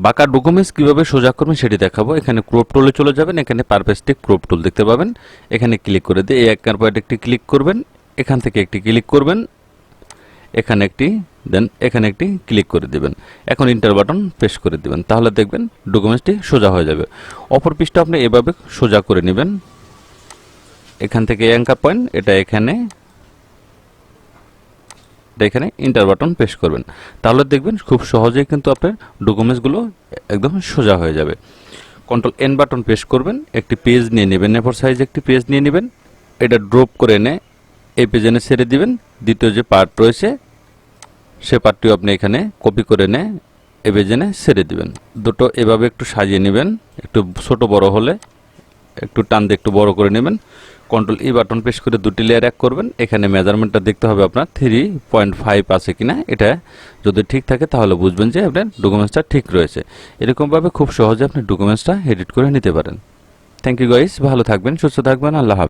বাঁকা ডকুমেন্টস কিভাবে সোজা করবেন সেটি দেখাবো। এখানে ক্রপ টুলে চলে যাবেন, এখানে পারপেস্টিক ক্রপ টুল দেখতে পাবেন, এখানে ক্লিক করে দিয়ে এই একের পর একটি ক্লিক করবেন, এখান থেকে একটি ক্লিক করবেন, এখানে একটি, দেন এখানে একটি ক্লিক করে দিবেন। এখন ইন্টার বাটন প্রেস করে দিবেন, তাহলে দেখবেন ডকুমেন্টসটি সোজা হয়ে যাবে। অপর পৃষ্ঠা আপনি এভাবে সোজা করে নেবেন, এখান থেকে অ্যাঙ্কার পয়েন্ট এটা এখানে ইন্টার বাটন প্রেস করবেন, তাহলে দেখবেন খুব সহজেই কিন্তু আপনার ডকুমেন্টসগুলো একদম সোজা হয়ে যাবে। কন্ট্রোল এন বাটন প্রেস করবেন, একটি পেজ নিয়ে নেবেন, এ4 সাইজ একটি পেজ নিয়ে নেবেন, এটা ড্রপ করে এনে এই পেজে এনে ছেড়ে দিবেন। দ্বিতীয় যে পার্ট রয়েছে সে পার্টটিও আপনি এখানে কপি করে এনে এই পেজে এনে ছেড়ে দিবেন। দুটো এভাবে একটু সাজিয়ে নেবেন, একটু ছোট বড় হলে একটু টান দিয়ে একটু বড় করে নেবেন। কন্ট্রোল ই বাটন প্রেস করে দুটি লেয়ার এক করবেন, এখানে মেজারমেন্টটা দেখতে হবে আপনার 3.5 আছে কিনা, এটা যদি ঠিক থাকে তাহলে বুঝবেন যে আপনার ডকুমেন্টসটা ঠিক রয়েছে। এরকমভাবে খুব সহজে আপনি ডকুমেন্টসটা এডিট করে নিতে পারেন। থ্যাংক ইউ গাইস, ভালো থাকবেন, সুস্থ থাকবেন, আল্লাহ হাফেজ।